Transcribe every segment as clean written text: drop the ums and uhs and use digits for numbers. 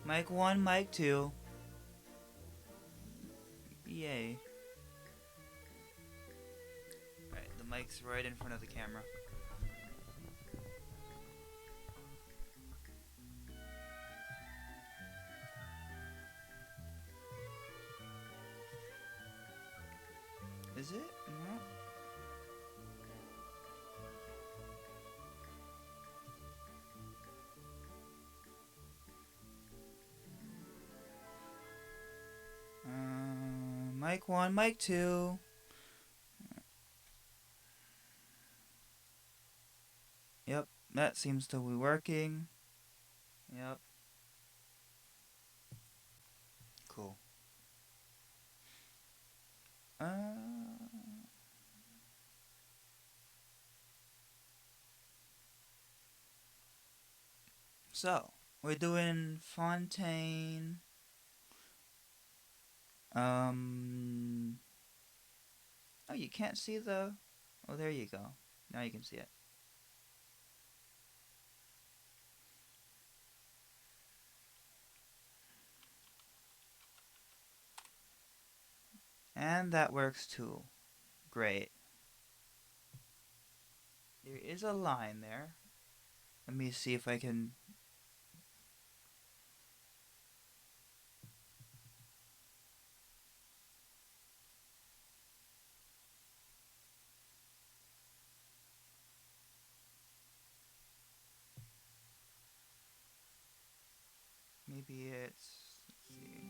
Mic 1, mic 2. Yay. Alright, the mic's right in front of the camera. Is it? No. Mic 1, mic 2. Yep, that seems to be working. Yep. Cool. So, we're doing Fontaine. Oh, you can't see the... Oh, there you go. Now you can see it. And that works too. Great. There is a line there. Let me see if I can... Maybe it's... Let's see.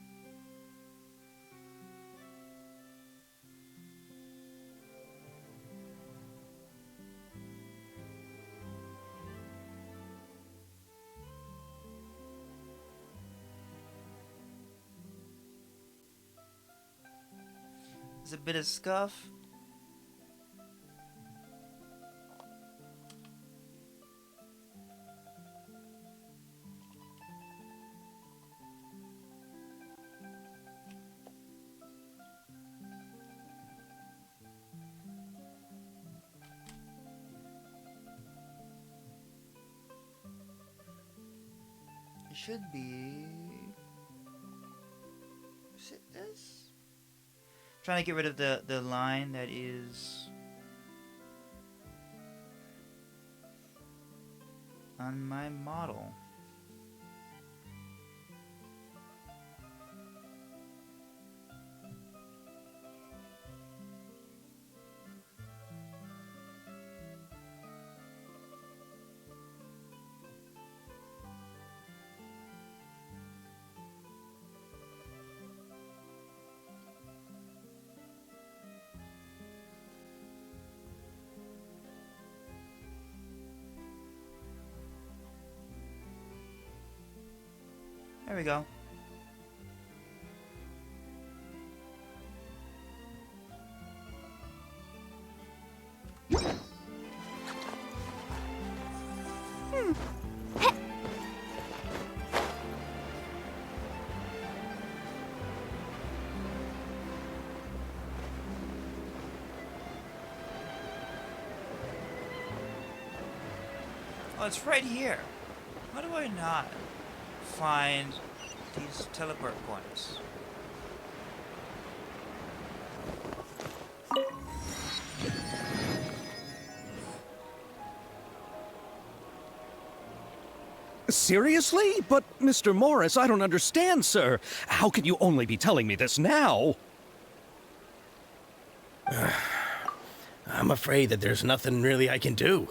There's a bit of scuff. It should be... Is it this? Trying to get rid of the line that is on my model. There we go. Oh, it's right here. How do I not find these teleport points? Seriously? But, Mr. Morris, I don't understand, sir. How can you only be telling me this now? I'm afraid that there's nothing really I can do.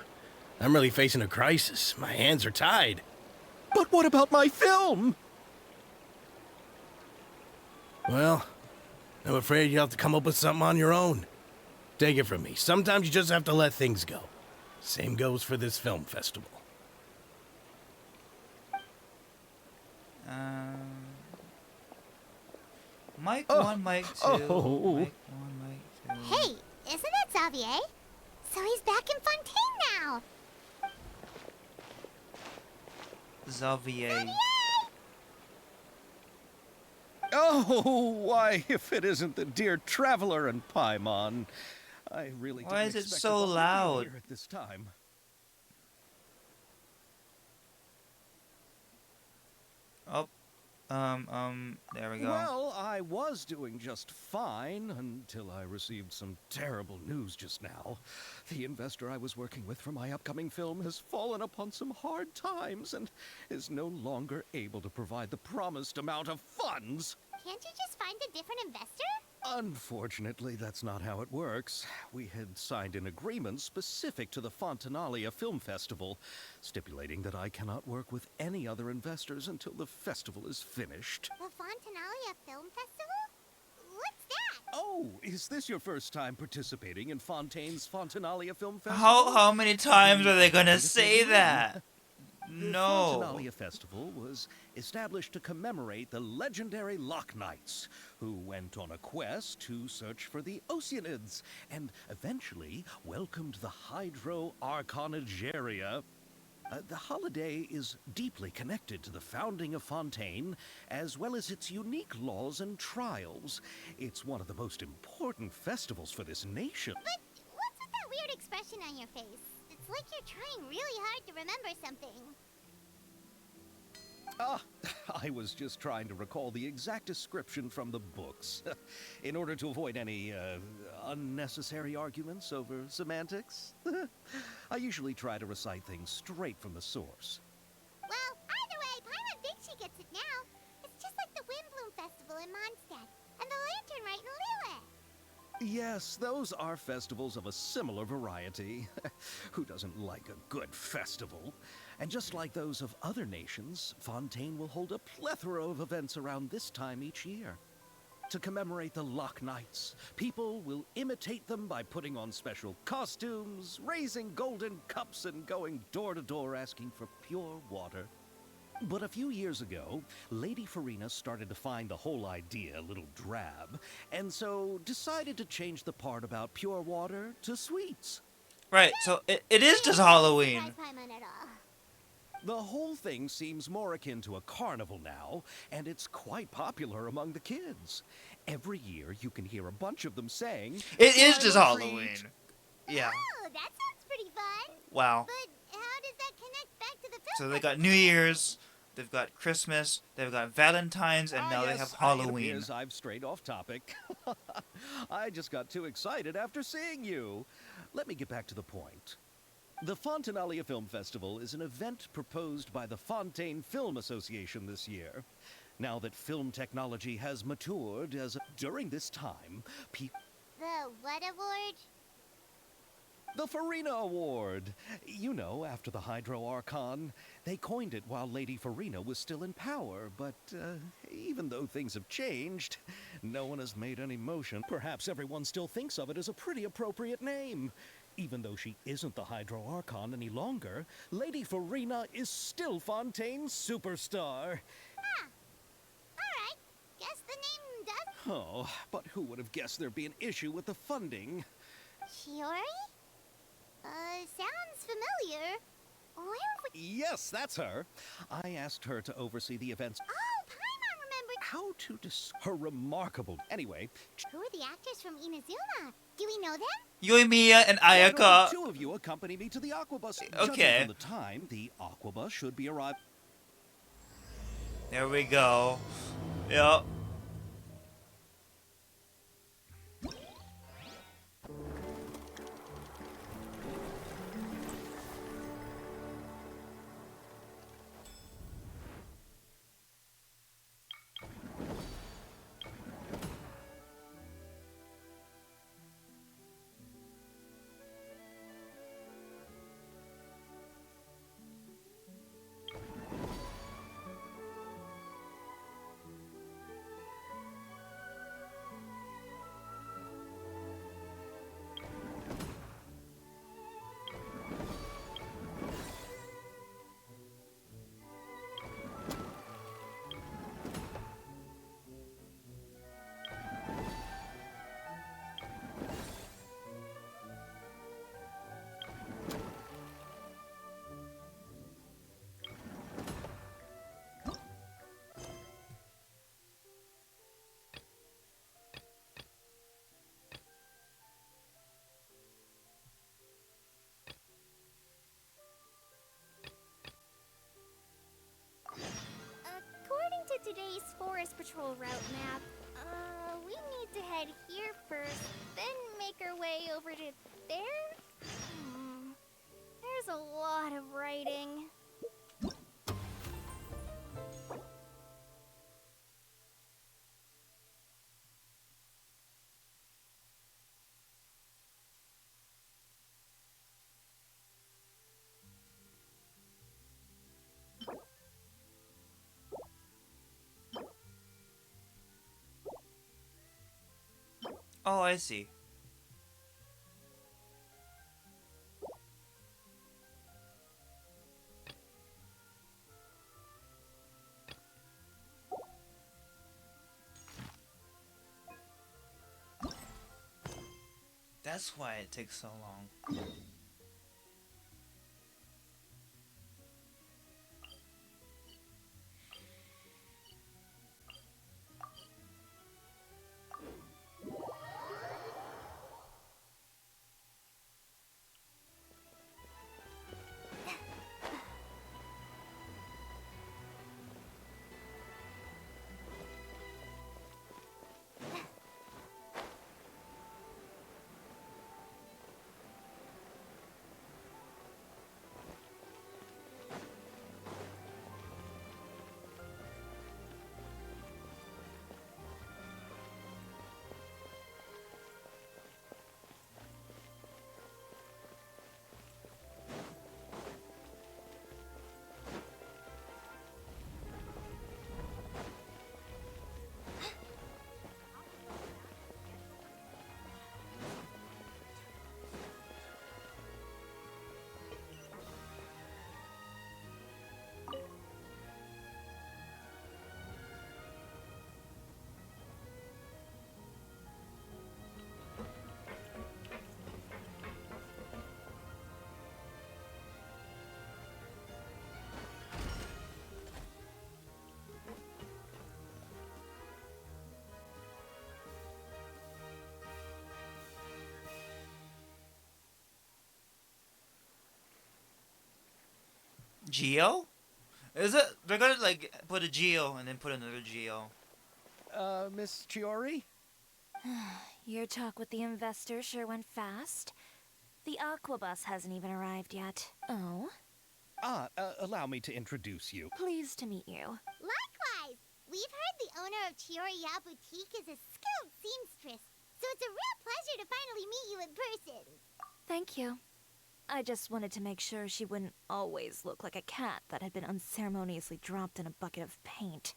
I'm really facing a crisis. My hands are tied. But what about my film? Well, I'm afraid you'll have to come up with something on your own. Take it from me. Sometimes you just have to let things go. Same goes for this film festival. Mic 1, mic 2. Mic 1, mic 2. Hey, isn't that Xavier? So he's back in Fontaine now. Xavier. Oh, why, if it isn't the dear Traveler and Paimon. I really Why didn't is it expect so to be loud? here at this time. Oh. There we go. Well, I was doing just fine until I received some terrible news just now. The investor I was working with for my upcoming film has fallen upon some hard times and is no longer able to provide the promised amount of funds. Can't you just find a different investor? Unfortunately, that's not how it works. We had signed an agreement specific to the Fontaine Film Festival, stipulating that I cannot work with any other investors until the festival is finished. The Fontaine Film Festival? What's that? Oh, is this your first time participating in Fontaine's Fontaine Film Festival? How many times are they gonna say that? The No. Fontaine Festival was established to commemorate the legendary Loch Knights, who went on a quest to search for the Oceanids, and eventually welcomed the Hydro Arconageria. The holiday is deeply connected to the founding of Fontaine, as well as its unique laws and trials. It's one of the most important festivals for this nation. But what's with that weird expression on your face? It's like you're trying really hard to remember something. I was just trying to recall the exact description from the books, in order to avoid any unnecessary arguments over semantics. I usually try to recite things straight from the source. Well, either way, Paimon thinks she gets it now. It's just like the Windbloom Festival in Mondstadt, and the Lantern Rite in Lille. Yes, those are festivals of a similar variety. Who doesn't like a good festival? And just like those of other nations, Fontaine will hold a plethora of events around this time each year. To commemorate the Loch Knights, people will imitate them by putting on special costumes, raising golden cups, and going door to door asking for pure water. But a few years ago, Lady Farina started to find the whole idea a little drab, and so decided to change the part about pure water to sweets. Right, so it is just Halloween. Surprise Paimon at all. The whole thing seems more akin to a carnival now, and it's quite popular among the kids. Every year, you can hear a bunch of them saying, It is just "Trick or treat." Halloween. Yeah. Oh, that sounds pretty fun. Wow. But how does that connect back to the film? So they got New Year's, they've got Christmas, they've got Valentine's, and now they Yes, have It Halloween. appears I've strayed off topic. I just got too excited after seeing you. Let me get back to the point. The Fontaine Film Festival is an event proposed by the Fontaine Film Association this year. Now that film technology has matured, during this time, The what award? the Farina Award. You know, after the Hydro Archon. They coined it while Lady Farina was still in power, but even though things have changed, no one has made any motion. Perhaps everyone still thinks of it as a pretty appropriate name. Even though she isn't the Hydro Archon any longer, Lady Farina is still Fontaine's superstar. Alright, guess the name does. Oh, but who would have guessed there'd be an issue with the funding? Shiori? Sounds familiar. Where have we... Yes, that's her. I asked her to oversee the events. Oh, Paimon remembered. How to her remarkable. Anyway, Who are the actors from Inazuma? Do we know them? Yoimiya and why don't Ayaka. the two of you accompany me to the Aquabus. Okay. Judging from the time, the Aquabus should be arriving. There we go. Yep. Forest Patrol route map. We need to head here first, then make our way over to there? There's a lot of writing. Oh, I see. That's why it takes so long. Geo? Is it? They're gonna like put a Geo and then put another Geo. Miss Chiori? Your talk with the investor sure went fast. The Aquabus hasn't even arrived yet. Oh? Allow me to introduce you. Pleased to meet you. Likewise! We've heard the owner of Chioriya Boutique is a skilled seamstress, so it's a real pleasure to finally meet you in person. Thank you. I just wanted to make sure she wouldn't always look like a cat that had been unceremoniously dropped in a bucket of paint.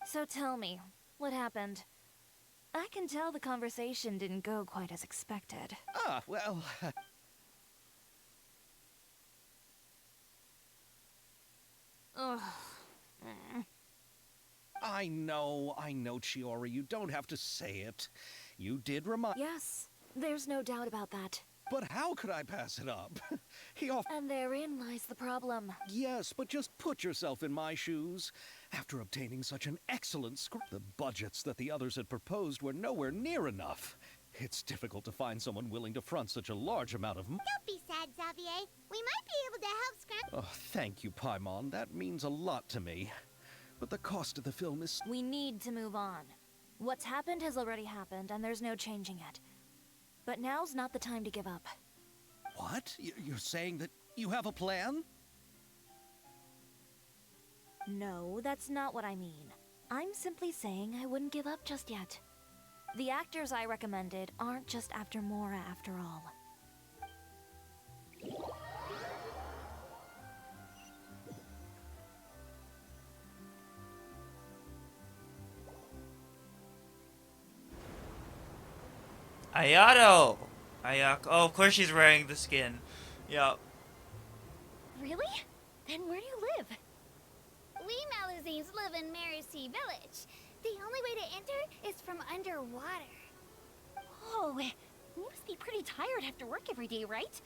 So tell me, what happened? I can tell the conversation didn't go quite as expected. Well... Ugh. I know, Chiori. You don't have to say it. You did remind... Yes, there's no doubt about that. But how could I pass it up? And therein lies the problem. Yes, but just put yourself in my shoes. After obtaining such an excellent script, the budgets that the others had proposed were nowhere near enough. It's difficult to find someone willing to front such a large amount of... Don't be sad, Xavier. We might be able to help scram... Oh, thank you, Paimon. That means a lot to me. But the cost of the film is... We need to move on. What's happened has already happened, and there's no changing it. But now's not the time to give up. What? You're saying that you have a plan? No, that's not what I mean. I'm simply saying I wouldn't give up just yet. The actors I recommended aren't just after Mora after all. Ayato! Ayako. Oh, of course she's wearing the skin. Yup. Really? Then where do you live? We Malazines live in Marcy Village. The only way to enter is from underwater. Oh, you must be pretty tired after work every day, right?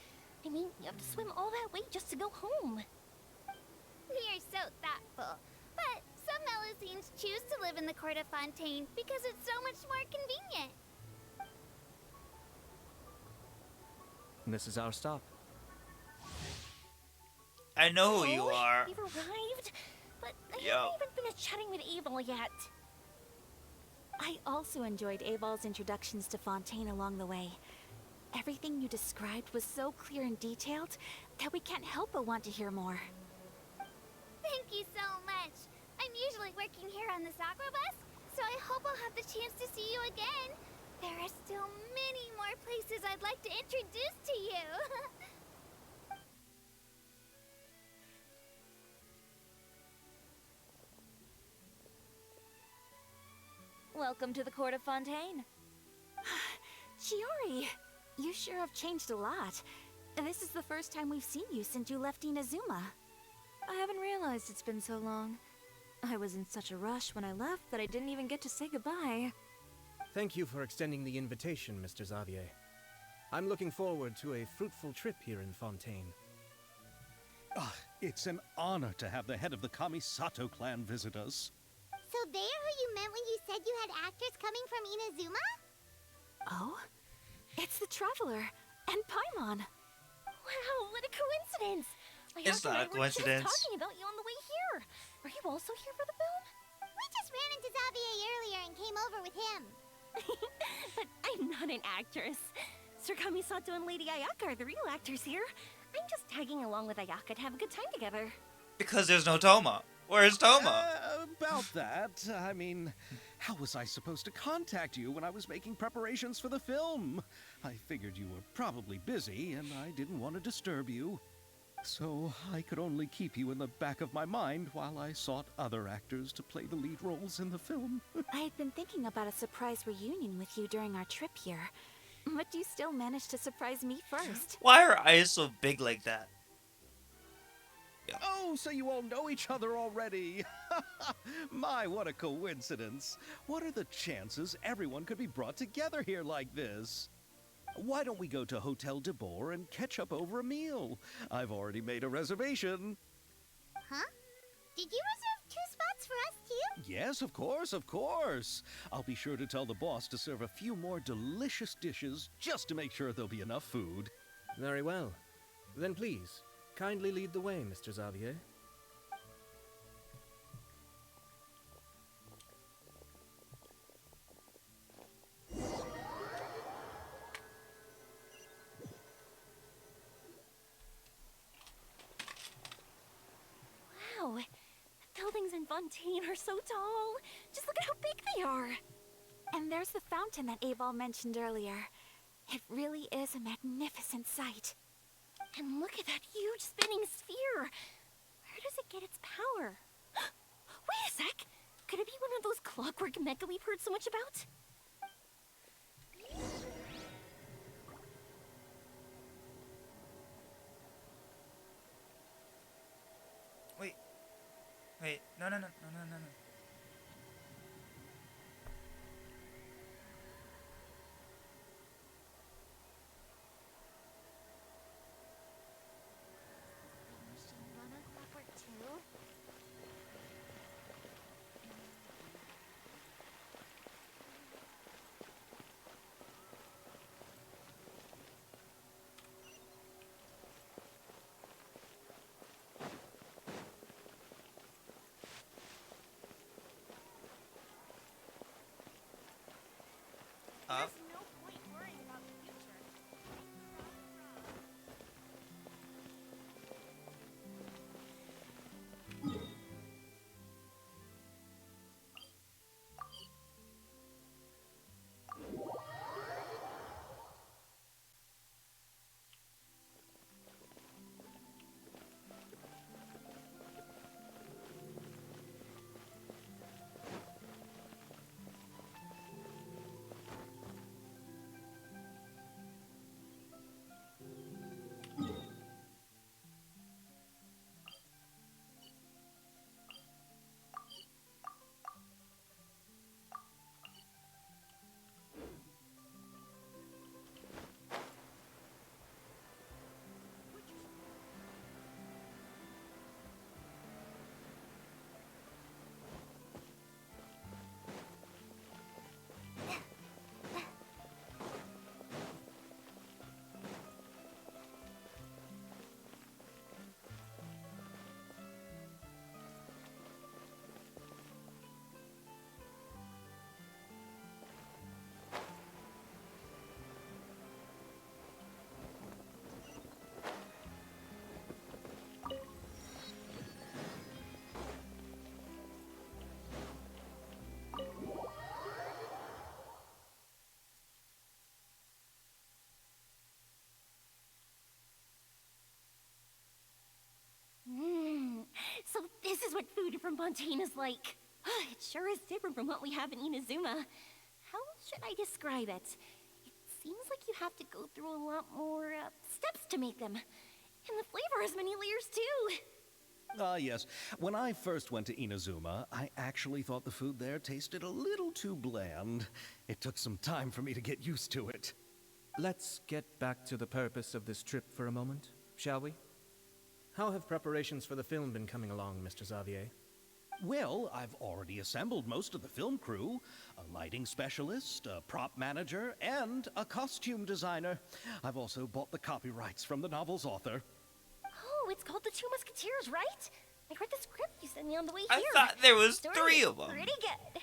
I mean, you have to swim all that way just to go home. We are so thoughtful. But some Malazines choose to live in the court of Fontaine because it's so much more convenient. This is our stop. I know who you are. We've arrived, but I Yo. haven't even finished chatting with Abel yet. I also enjoyed Aval's introductions to Fontaine along the way. Everything you described was so clear and detailed that we can't help but want to hear more. Thank you so much. I'm usually working here on the Sakura bus, so I hope I'll have the chance to see you again. There are still many more places I'd like to introduce to you. Welcome to the court of Fontaine. Chiori, you sure have changed a lot. This is the first time we've seen you since you left Inazuma. I haven't realized it's been so long. I was in such a rush when I left that I didn't even get to say goodbye. Thank you for extending the invitation, Mr. Xavier. I'm looking forward to a fruitful trip here in Fontaine. It's an honor to have the head of the Kamisato clan visit us. So they're who you meant when you said you had actors coming from Inazuma? Oh? It's the Traveler and Paimon. Wow, what a coincidence! It's not a coincidence. We were just talking about you on the way here. Are you also here for the film? We just ran into Xavier earlier and came over with him. But I'm not an actress. Sir Kamisato and Lady Ayaka are the real actors here. I'm just tagging along with Ayaka to have a good time together. Because there's no Toma. Where's Toma? About that, I mean, how was I supposed to contact you when I was making preparations for the film? I figured you were probably busy, and I didn't want to disturb you. So I could only keep you in the back of my mind while I sought other actors to play the lead roles in the film. I had been thinking about a surprise reunion with you during our trip here, but you still managed to surprise me first. Why are eyes so big like that? Oh, so you all know each other already. My, what a coincidence. What are the chances everyone could be brought together here like this? Why don't we go to Hotel de Boer and catch up over a meal? I've already made a reservation. Huh? Did you reserve 2 spots for us too? Yes, of course, of course. I'll be sure to tell the boss to serve a few more delicious dishes just to make sure there'll be enough food. Very well. Then please, kindly lead the way, Mr. Xavier. Wow, the buildings in Fontaine are so tall. Just look at how big they are. And there's the fountain that Aval mentioned earlier. It really is a magnificent sight. And look at that huge spinning sphere. Where does it get its power? Wait a sec. Could it be one of those clockwork mecha we've heard so much about? Wait, no. Up. no point worrying about the future. what food from Fontaine is like. It sure is different from what we have in Inazuma. How should I describe it? It seems like you have to go through a lot more steps to make them. And the flavor has many layers too. Yes. When I first went to Inazuma, I actually thought the food there tasted a little too bland. It took some time for me to get used to it. Let's get back to the purpose of this trip for a moment, shall we? How have preparations for the film been coming along, Mr. Xavier? Well, I've already assembled most of the film crew. A lighting specialist, a prop manager, and a costume designer. I've also bought the copyrights from the novel's author. Oh, it's called The Two Musketeers, right? I read the script you sent me on the way I here. thought there was Story 3 is of them. Pretty good.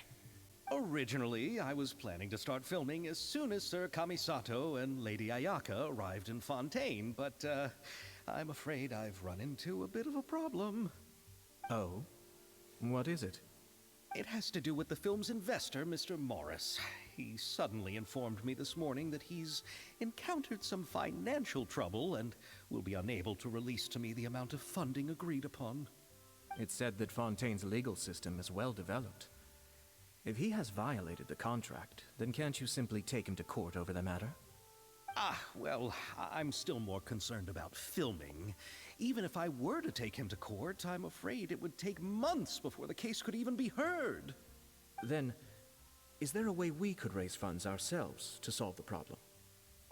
Originally, I was planning to start filming as soon as Sir Kamisato and Lady Ayaka arrived in Fontaine, but I'm afraid I've run into a bit of a problem. Oh? What is it? It has to do with the film's investor, Mr. Morris. He suddenly informed me this morning that he's encountered some financial trouble and will be unable to release to me the amount of funding agreed upon. It's said that Fontaine's legal system is well developed. If he has violated the contract, then can't you simply take him to court over the matter? Well, I'm still more concerned about filming. Even if I were to take him to court, I'm afraid it would take months before the case could even be heard. Then, is there a way we could raise funds ourselves to solve the problem?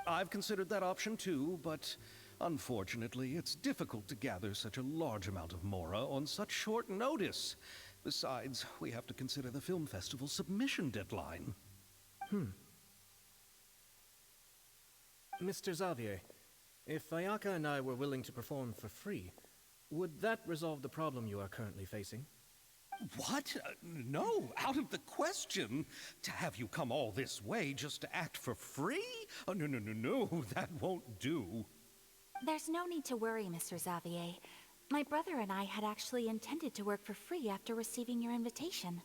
I've considered that option too, but unfortunately, it's difficult to gather such a large amount of mora on such short notice. Besides, we have to consider the film festival's submission deadline. Mr. Xavier, if Ayaka and I were willing to perform for free, would that resolve the problem you are currently facing? What? No, out of the question. To have you come all this way just to act for free? Oh, no, that won't do. There's no need to worry, Mr. Xavier. My brother and I had actually intended to work for free after receiving your invitation.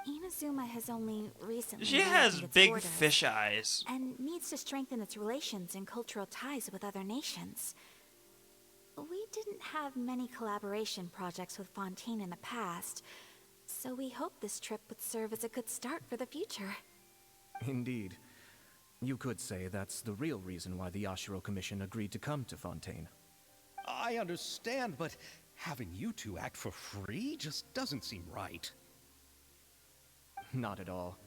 Inazuma has only recently She reopened has its big borders fish eyes. and needs to strengthen its relations and cultural ties with other nations. We didn't have many collaboration projects with Fontaine in the past, so we hoped this trip would serve as a good start for the future. Indeed. You could say that's the real reason why the Yashiro Commission agreed to come to Fontaine. I understand, but having you two act for free just doesn't seem right. Not at all.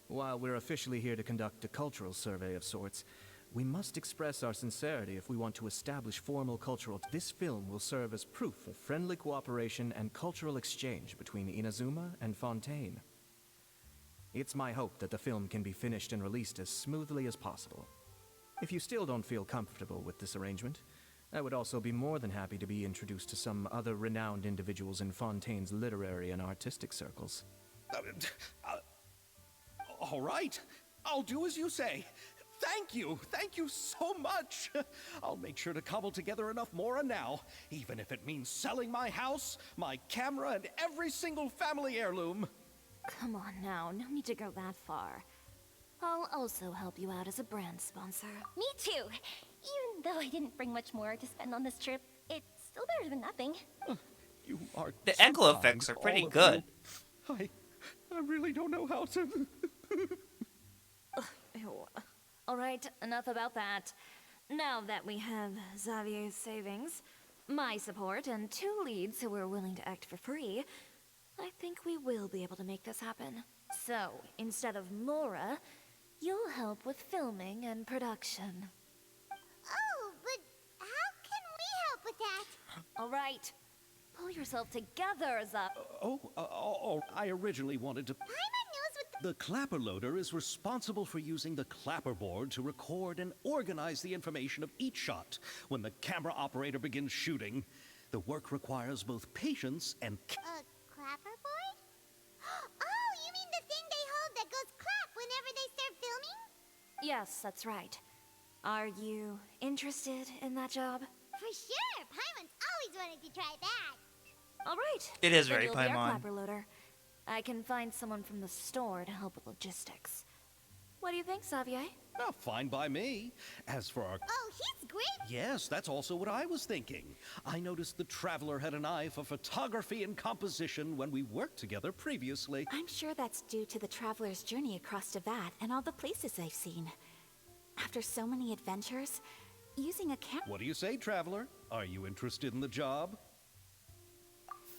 While we're officially here to conduct a cultural survey of sorts, we must express our sincerity if we want to establish formal cultural... This film will serve as proof of friendly cooperation and cultural exchange between Inazuma and Fontaine. It's my hope that the film can be finished and released as smoothly as possible. If you still don't feel comfortable with this arrangement, I would also be more than happy to be introduced to some other renowned individuals in Fontaine's literary and artistic circles. All right, I'll do as you say. Thank you so much. I'll make sure to cobble together enough mora now, even if it means selling my house, my camera, and every single family heirloom. Come on now, no need to go that far. I'll also help you out as a brand sponsor. Me too. Even though I didn't bring much more to spend on this trip, it's still better than nothing. You are The so echo kind, effects are pretty all of good. you. I really don't know how to... Ew. Alright, enough about that. Now that we have Xavier's savings, my support, and 2 leads who are willing to act for free, I think we will be able to make this happen. So, instead of Mora, you'll help with filming and production. Oh, but how can we help with that? Alright, pull yourself together, I originally wanted to... Paimon knows what The clapper loader is responsible for using the clapperboard to record and organize the information of each shot when the camera operator begins shooting. The work requires both patience and... clapperboard? Oh, you mean the thing they hold that goes clap whenever they start filming? Yes, that's right. Are you interested in that job? For sure! Paimon's always wanted to try that. Alright. It is then very you'll be our Paimon. clapper loader. I can find someone from the store to help with logistics. What do you think, Xavier? Oh, fine by me. As for our... Oh, he's great! Yes, that's also what I was thinking. I noticed the Traveler had an eye for photography and composition when we worked together previously. I'm sure that's due to the Traveler's journey across Devat and all the places they've seen. After so many adventures, using a camera... What do you say, Traveler? Are you interested in the job?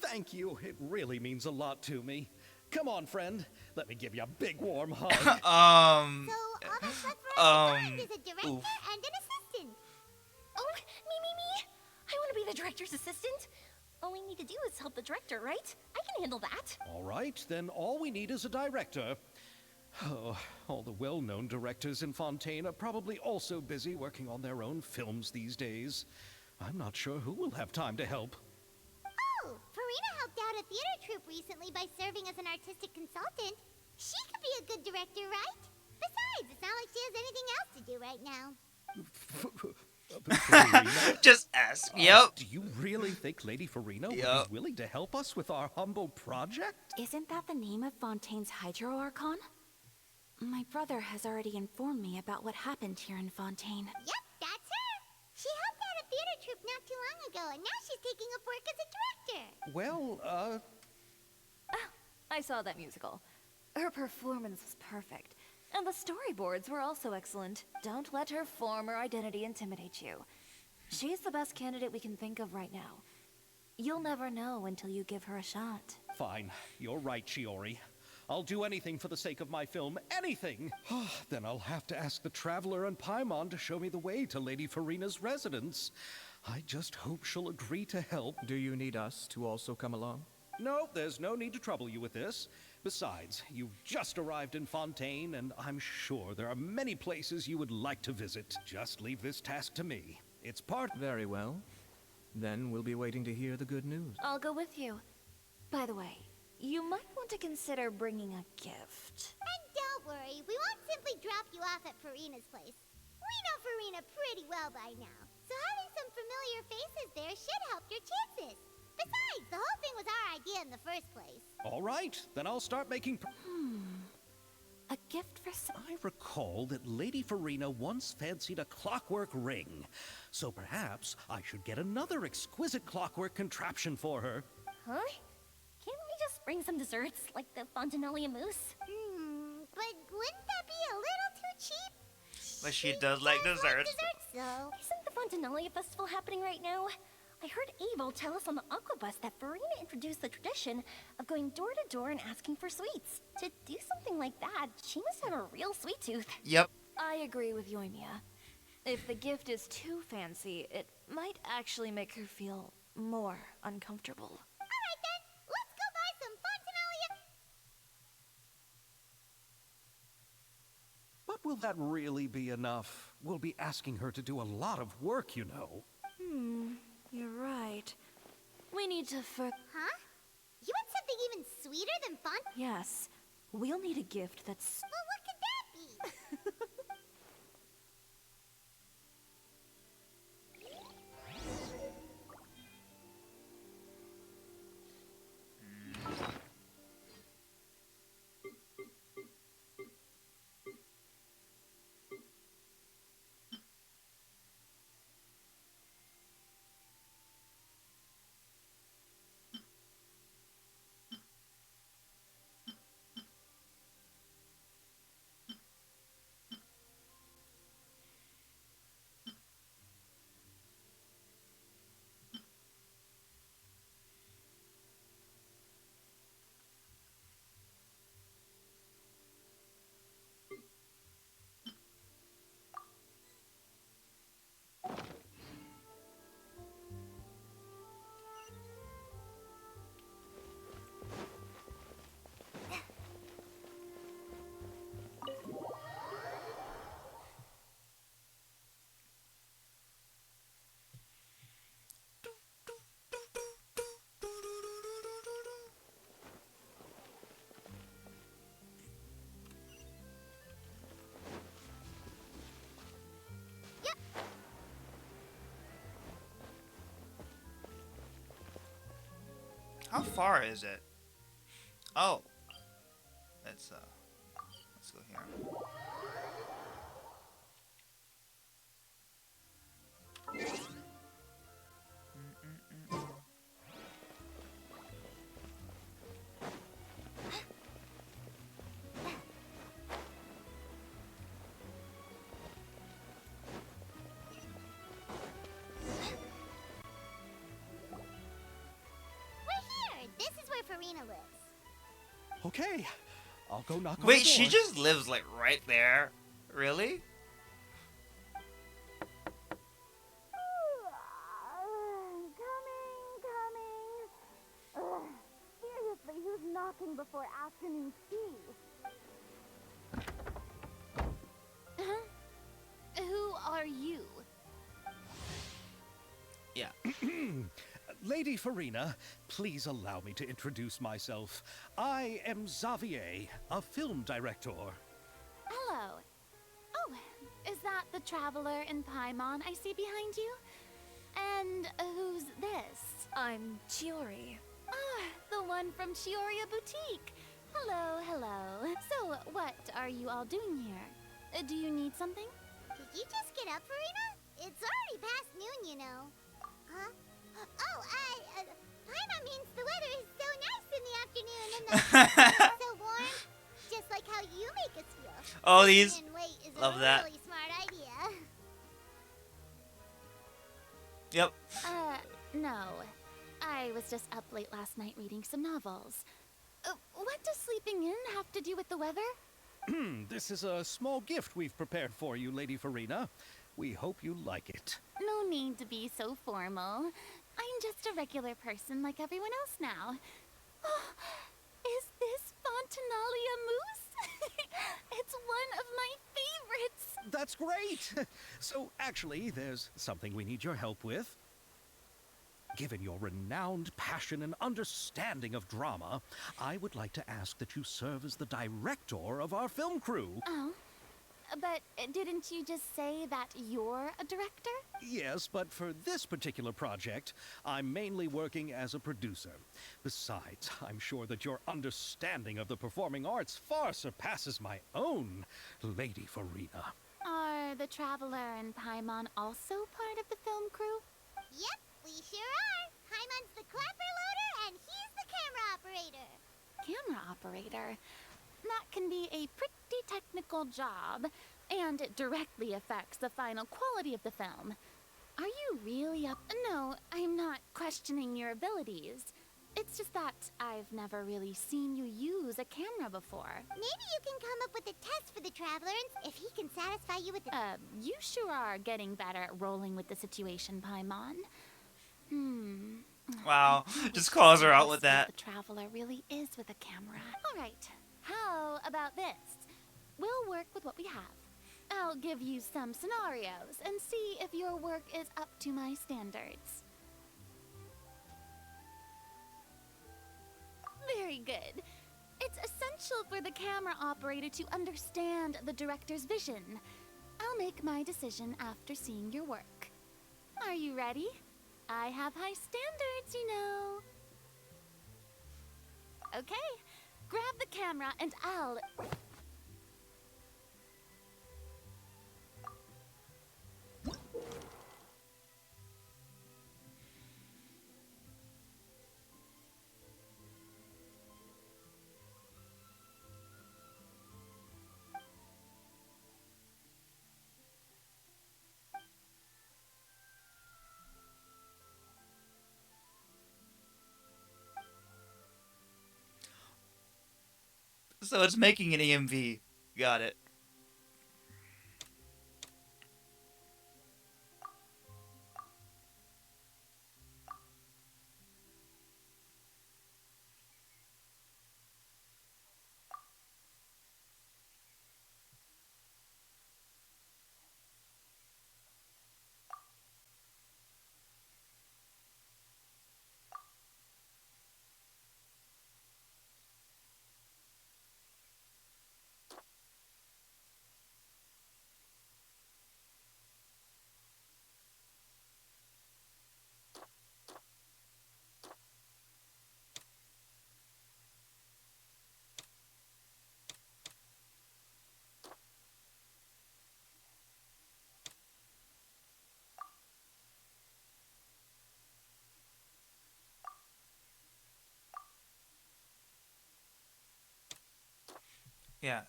Thank you. It really means a lot to me. Come on, friend. Let me give you a big warm hug. So, all that's left for us to find is a director oof. and an assistant. Oh, me. I want to be the director's assistant. All we need to do is help the director, right? I can handle that. All right, then all we need is a director. Oh, all the well-known directors in Fontaine are probably also busy working on their own films these days. I'm not sure who will have time to help. Oh, Farina helped out a theater troupe recently by serving as an artistic consultant. She could be a good director, right? Besides, it's not like she has anything else to do right now. Farina? Just ask. Yep. Do you really think Lady Farina would Yep. be willing to help us with our humble project? Isn't that the name of Fontaine's Hydro Archon? My brother has already informed me about what happened here in Fontaine. Yep, that's her. She helped out a theater troupe not too long ago, and now she's taking up work as a director. Well, I saw that musical. Her performance was perfect. And the storyboards were also excellent. Don't let her former identity intimidate you. She's the best candidate we can think of right now. You'll never know until you give her a shot. fine. You're right, Shiori. I'll do anything for the sake of my film. Anything! Then I'll have to ask the Traveler and Paimon to show me the way to Lady Farina's residence. I just hope she'll agree to help. Do you need us to also come along? No, there's no need to trouble you with this. Besides, you've just arrived in Fontaine, and I'm sure there are many places you would like to visit. Just leave this task to me. It's part... Very well. Then we'll be waiting to hear the good news. I'll go with you. By the way, you might want to consider bringing a gift. And don't worry, we won't simply drop you off at Farina's place. We know Farina pretty well by now, so having some familiar faces there should help your chances. Besides, the whole thing was our idea in the first place. All right, then I'll start making... A gift for I recall that Lady Farina once fancied a clockwork ring, so perhaps I should get another exquisite clockwork contraption for her. Huh? Can't we just bring some desserts, like the Fontanelia mousse? But wouldn't that be a little too cheap? But she does like desserts. So, Isn't the Fontanelia festival happening right now? I heard Abel tell us on the Aquabus that Farina introduced the tradition of going door to door and asking for sweets. To do something like that, she must have a real sweet tooth. Yep. I agree with Yoimiya. If the gift is too fancy, it might actually make her feel more uncomfortable. alright then, let's go buy some Fontanelia. But will that really be enough? We'll be asking her to do a lot of work, you know. You're right. We need to Huh? You want something even sweeter than Font? Yes. We'll need a gift that's... Well, what could that be? How far is it? Oh. Let's go here. We're here! This is where Farina lives. Okay, I'll go knock on the Wait, door. she just lives like right there? Really? Coming. Seriously, who's knocking before afternoon tea? Who are you? Yeah. Lady Farina, please allow me to introduce myself. I am Xavier, a film director. Hello. Oh, is that the traveler in Paimon I see behind you? And who's this? I'm Chiori. Ah, the one from Chioria Boutique. Hello, hello. So, what are you all doing here? Do you need something? Did you just get up, Farina? It's already past noon, you know. Huh? Oh, Paimon means the weather is so nice in the afternoon and the air is so warm. Just like how you make us feel. Oh, these. And wait is Love a that. really smart idea. Yep. No. I was just up late last night reading some novels. What does sleeping in have to do with the weather? This is a small gift we've prepared for you, Lady Farina. We hope you like it. No need to be so formal. I'm just a regular person like everyone else now. Oh, is this Fontainalia mousse? It's one of my favorites. That's great! So, actually, there's something we need your help with. Given your renowned passion and understanding of drama, I would like to ask that you serve as the director of our film crew. Oh, but didn't you just say that you're a director? Yes, but for this particular project, I'm mainly working as a producer. Besides, I'm sure that your understanding of the performing arts far surpasses my own, Lady Farina. Are the Traveler and Paimon also part of the film crew? Yep, we sure are. Paimon's the clapper loader and he's the camera operator. Camera operator? That can be a pretty technical job, and it directly affects the final quality of the film. Are you really up? No, I'm not questioning your abilities. It's just that I've never really seen you use a camera before. Maybe you can come up with a test for the traveler and if he can satisfy you with the... You sure are getting better at rolling with the situation, Paimon. Wow. Just calls her out with That's that. what the Traveler really is with a camera. All right. How about this? We'll work with what we have. I'll give you some scenarios and see if your work is up to my standards. Very good. It's essential for the camera operator to understand the director's vision. I'll make my decision after seeing your work. Are you ready? I have high standards, you know. Okay, grab the camera and I'll... So it's making an EMV. Got it. Yeah.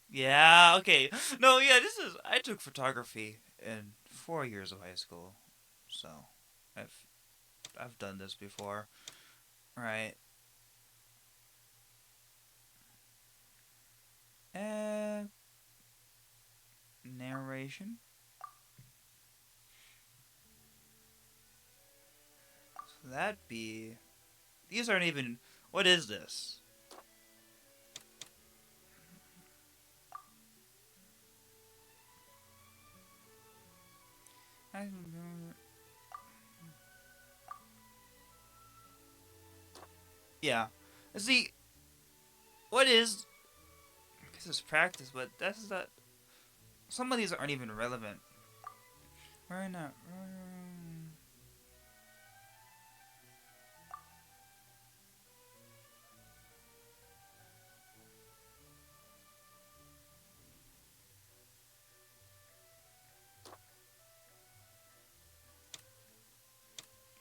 Yeah, okay. No, yeah, I took photography in 4 years of high school. So, I've I've done this before. Right. Uh narration. So that'd be these aren't even what is this? Yeah. See, what is this is practice, but that's not. Some of these aren't even relevant. Why not?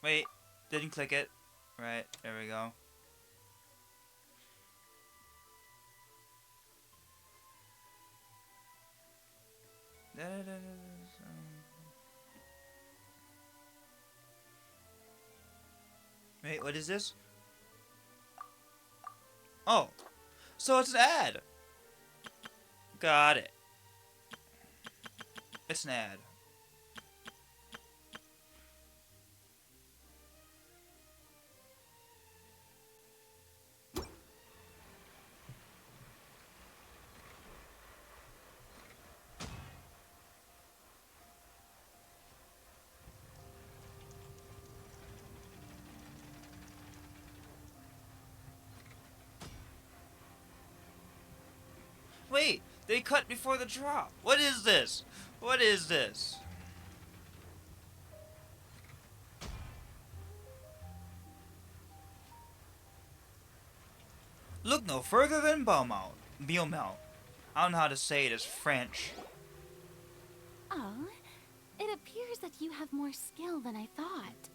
Wait, didn't click it. Right, there we go. Wait, what is this? Oh, so it's an ad. Got it. It's an ad. Wait, they cut before the drop. What is this? What is this? Look no further than Beaumont. Beaumont. I don't know how to say it. It's French. Oh, it appears that you have more skill than I thought.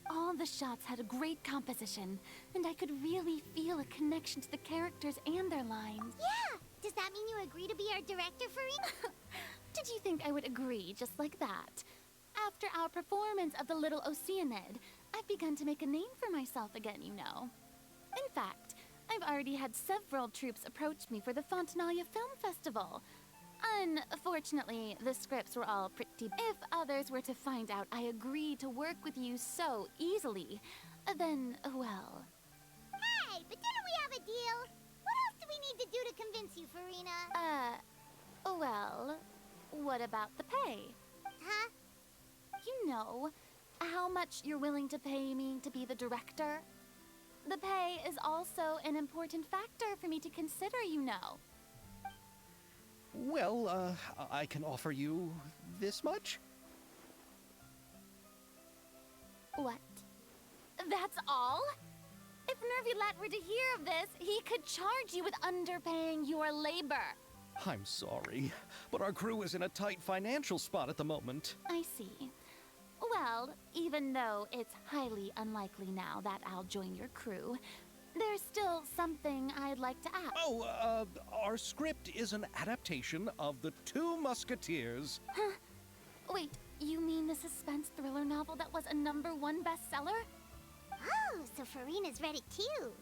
All the shots had a great composition, and I could really feel a connection to the characters and their lines. Yeah! Does that mean you agree to be our director, Farina? Did you think I would agree just like that? After our performance of the Little Oceanid, I've begun to make a name for myself again, you know. In fact, I've already had several troops approach me for the Fontaine Film Festival. Unfortunately, the scripts were all pretty... If others were to find out I agreed to work with you so easily, then, well... Hey, but didn't we have a deal? What else do we need to do to convince you, Farina? Well, what about the pay? Huh? You know, how much you're willing to pay me to be the director? The pay is also an important factor for me to consider, you know. Well, I can offer you this much? What? That's all? If Nervylet were to hear of this, he could charge you with underpaying your labor. I'm sorry, but our crew is in a tight financial spot at the moment. I see. Well, even though it's highly unlikely now that I'll join your crew, there's still something I'd like to ask. Oh, our script is an adaptation of The Two Musketeers. Huh? Wait, you mean the suspense thriller novel that was a #1 bestseller? Oh, so Farina's read it too.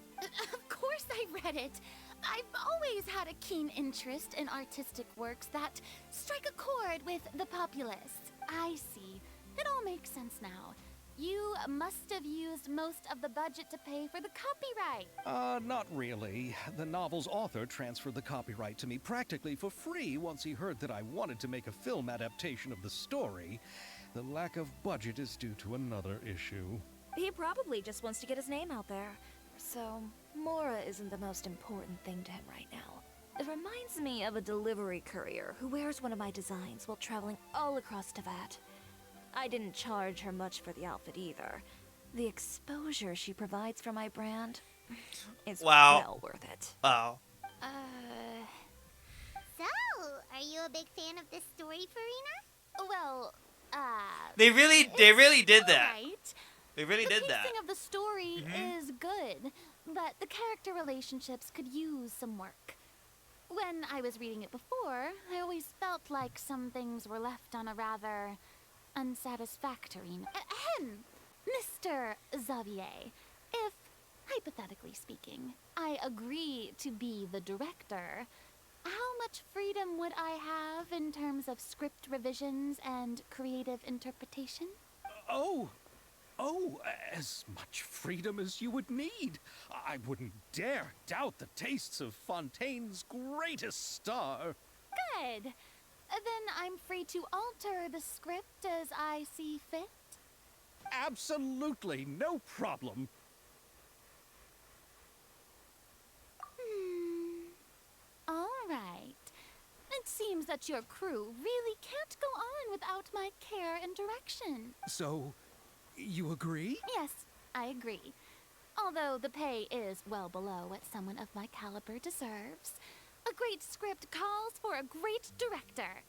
Of course I read it. I've always had a keen interest in artistic works that strike a chord with the populace. I see. It all makes sense now. You must have used most of the budget to pay for the copyright. Not really. The novel's author transferred the copyright to me practically for free once he heard that I wanted to make a film adaptation of the story. The lack of budget is due to another issue. He probably just wants to get his name out there. So, Mora isn't the most important thing to him right now. It reminds me of a delivery courier who wears one of my designs while traveling all across Teyvat. I didn't charge her much for the outfit either. The exposure she provides for my brand is well worth it. Wow. So, are you a big fan of this story, Farina? Well, They really did that. Right. They really did The that. pacing of the story Mhm. is good, but the character relationships could use some work. When I was reading it before, I always felt like some things were left on a rather unsatisfactory. Ahem, Mr. Xavier, if, hypothetically speaking, I agree to be the director, how much freedom would I have in terms of script revisions and creative interpretation? Oh, as much freedom as you would need. I wouldn't dare doubt the tastes of Fontaine's greatest star. Good. Then I'm free to alter the script as I see fit. Absolutely no problem. All right. It seems that your crew really can't go on without my care and direction. So, you agree? Yes, I agree. Although the pay is well below what someone of my caliber deserves, a great script calls for a great director.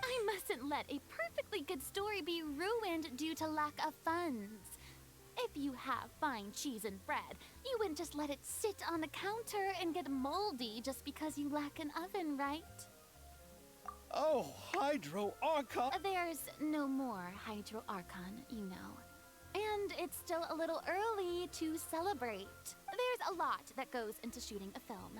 I mustn't let a perfectly good story be ruined due to lack of funds. If you have fine cheese and bread, you wouldn't just let it sit on the counter and get moldy just because you lack an oven, right? Oh, Hydro Archon. There's no more Hydro Archon, you know. And it's still a little early to celebrate. There's a lot that goes into shooting a film.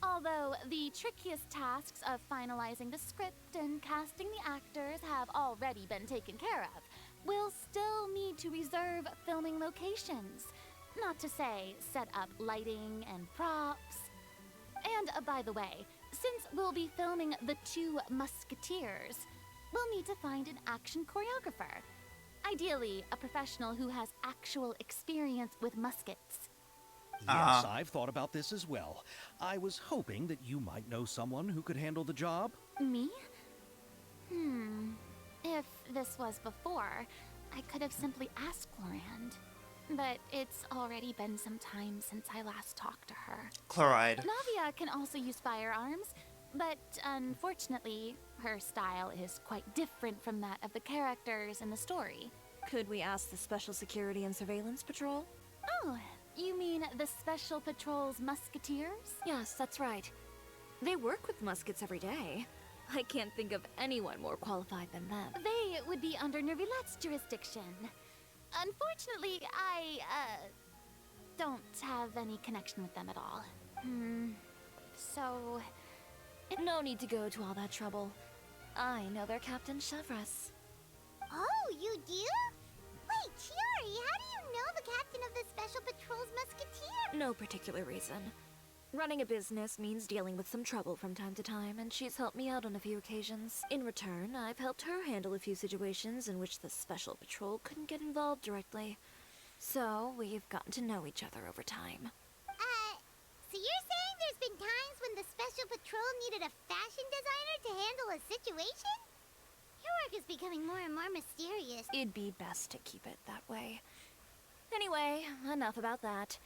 Although the trickiest tasks of finalizing the script and casting the actors have already been taken care of, we'll still need to reserve filming locations. Not to say set up lighting and props. And by the way, since we'll be filming The Two Musketeers, we'll need to find an action choreographer. Ideally, a professional who has actual experience with muskets. Yes, I've thought about this as well. I was hoping that you might know someone who could handle the job. Me? If this was before, I could have simply asked Glorand. But it's already been some time since I last talked to her. Chloride. Navia can also use firearms, but unfortunately, her style is quite different from that of the characters in the story. Could we ask the Special Security and Surveillance Patrol? Oh, you mean the Special Patrol's Musketeers? Yes, that's right. They work with muskets every day. I can't think of anyone more qualified than them. They would be under Nervilette's jurisdiction. Unfortunately, I, don't have any connection with them at all. So... No need to go to all that trouble. I know their Captain Chevres. Oh, you do? Wait, Chiari, how do you know the captain of the Special Patrol's Musketeer? No particular reason. Running a business means dealing with some trouble from time to time, and she's helped me out on a few occasions. In return, I've helped her handle a few situations in which the Special Patrol couldn't get involved directly. So, we've gotten to know each other over time. So you're saying there's been times when the Special Patrol needed a fashion designer to handle a situation? Your work is becoming more and more mysterious. It'd be best to keep it that way. Anyway, enough about that.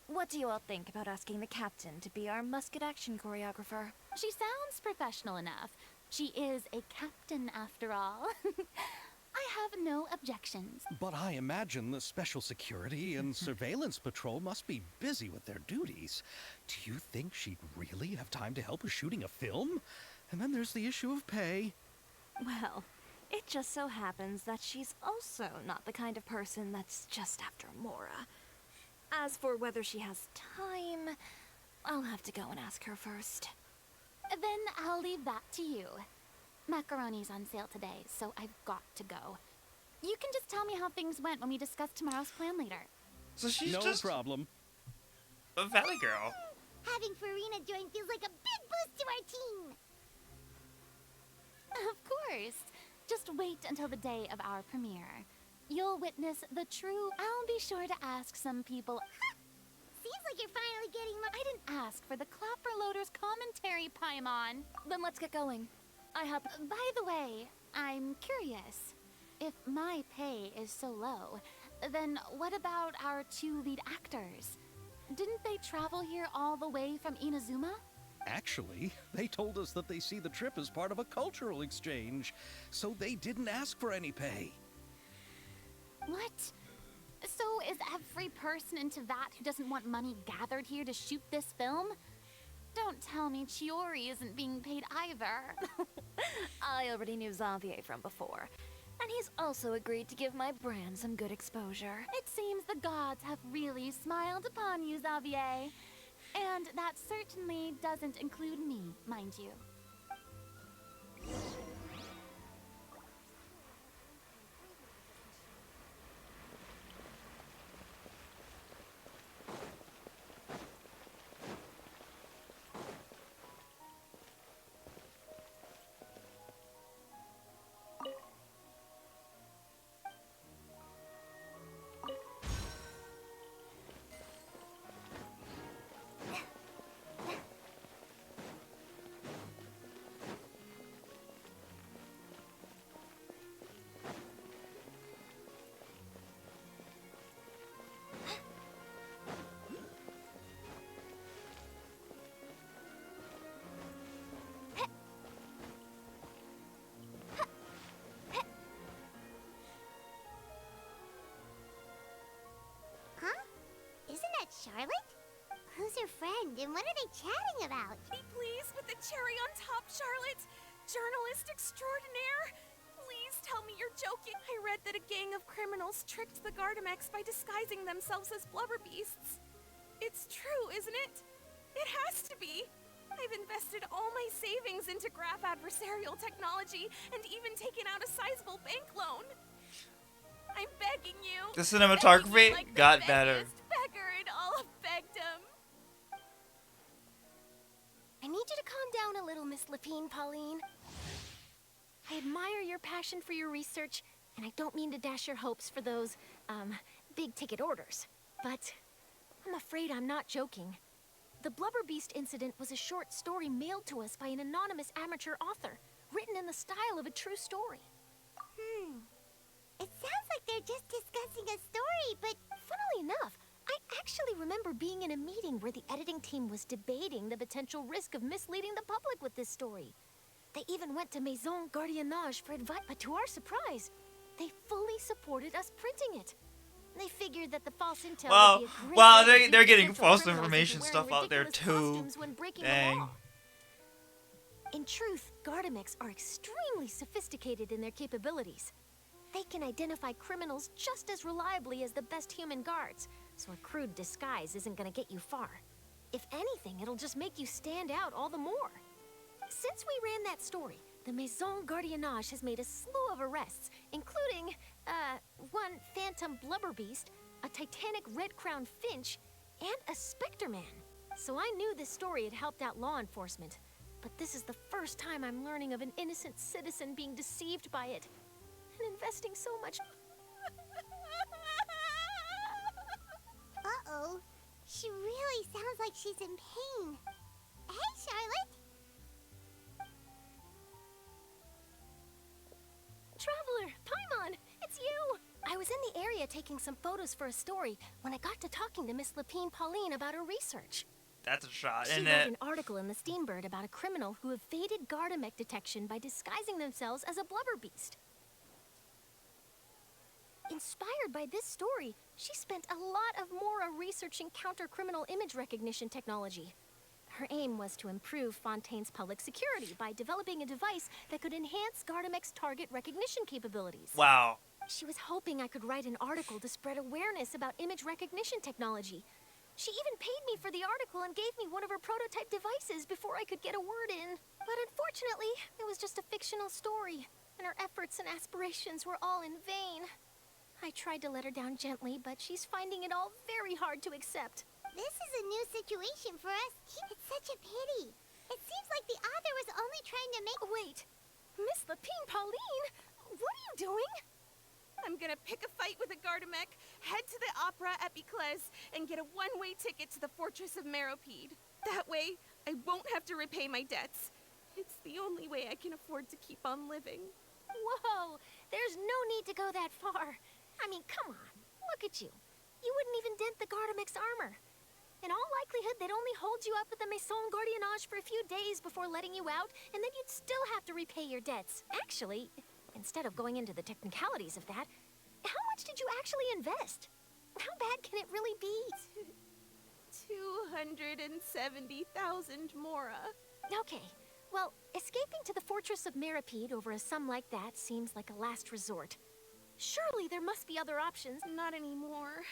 What do you all think about asking the captain to be our musket action choreographer? She sounds professional enough. She is a captain, after all. I have no objections. But I imagine the Special Security and Surveillance Patrol must be busy with their duties. Do you think she'd really have time to help with shooting a film? And then there's the issue of pay. Well, it just so happens that she's also not the kind of person that's just after Mora. As for whether she has time, I'll have to go and ask her first. Then I'll leave that to you. Macaroni's on sale today, so I've got to go. You can just tell me how things went when we discuss tomorrow's plan later. So she's No just problem. a valley girl. Having Farina join feels like a big boost to our team. Of course. Just wait until the day of our premiere. You'll witness the true... I'll be sure to ask some people... Seems like you're finally getting I didn't ask for the Clapper Loader's commentary, Paimon. Then let's get going. I have... By the way, I'm curious. If my pay is so low, then what about our two lead actors? Didn't they travel here all the way from Inazuma? Actually, they told us that they see the trip as part of a cultural exchange, so they didn't ask for any pay. What? So is every person into that who doesn't want money gathered here to shoot this film? Don't tell me Chiori isn't being paid either. I already knew Xavier from before, and he's also agreed to give my brand some good exposure. It seems the gods have really smiled upon you, Xavier. And that certainly doesn't include me, mind you. Isn't that Charlotte? Who's her friend, and what are they chatting about? Be pleased with the cherry on top, Charlotte. Journalist extraordinaire. Please tell me you're joking. I read that a gang of criminals tricked the Gardamex by disguising themselves as blubber beasts. It's true, isn't it? It has to be. I've invested all my savings into graph adversarial technology and even taken out a sizable bank loan. I'm begging you. The cinematography like got the better. beggar in all of begdom. I need you to calm down a little, Miss Lapine, Pauline. I admire your passion for your research, and I don't mean to dash your hopes for those, big-ticket orders. But I'm afraid I'm not joking. The Blubber Beast incident was a short story mailed to us by an anonymous amateur author, written in the style of a true story. It sounds like they're just discussing a story, but Funnily enough, I actually remember being in a meeting where the editing team was debating the potential risk of misleading the public with this story. They even went to Maison Gardiennage for advice, but to our surprise, they fully supported us printing it. They figured that the false intel would be a great way to they're dupe getting potential false criminals information into stuff wearing out there ridiculous too. costumes when breaking the Dang. law. In truth, Gardamex are extremely sophisticated in their capabilities. They can identify criminals just as reliably as the best human guards, so a crude disguise isn't gonna get you far. If anything, it'll just make you stand out all the more. Since we ran that story, the Maison Gardiennage has made a slew of arrests, including, one phantom blubber beast, a titanic red-crowned finch, and a specter man. So I knew this story had helped out law enforcement, but this is the first time I'm learning of an innocent citizen being deceived by it, and investing so much. uh-oh. She really sounds like she's in pain. Hey, Charlotte! Traveler, Paimon, it's you! I was in the area taking some photos for a story when I got to talking to Miss Lapine Pauline about her research. That's a shot, She isn't wrote it? an article in the Steambird about a criminal who evaded Gardamex detection by disguising themselves as a blubber beast. Inspired by this story, she spent a lot of Mora researching counter-criminal image recognition technology. Her aim was to improve Fontaine's public security by developing a device that could enhance Gardamex target recognition capabilities. Wow. She was hoping I could write an article to spread awareness about image recognition technology. She even paid me for the article and gave me one of her prototype devices before I could get a word in. But unfortunately, it was just a fictional story, and her efforts and aspirations were all in vain. I tried to let her down gently, but she's finding it all very hard to accept. This is a new situation for us. It's such a pity. It seems like the author was only trying to make— Wait, Miss Lapine Pauline, what are you doing? I'm gonna pick a fight with a Gardamex, head to the opera at Biclez, and get a one-way ticket to the Fortress of Meropide. That way, I won't have to repay my debts. It's the only way I can afford to keep on living. Whoa, there's no need to go that far. I mean, come on, look at you. You wouldn't even dent the Gardamex armor. In all likelihood, they'd only hold you up at the Maison Gardiennage for a few days before letting you out, and then you'd still have to repay your debts. Actually, instead of going into the technicalities of that, how much did you actually invest? How bad can it really be? 270,000 Mora. Okay, well, escaping to the Fortress of Mirapede over a sum like that seems like a last resort. Surely there must be other options. Not anymore.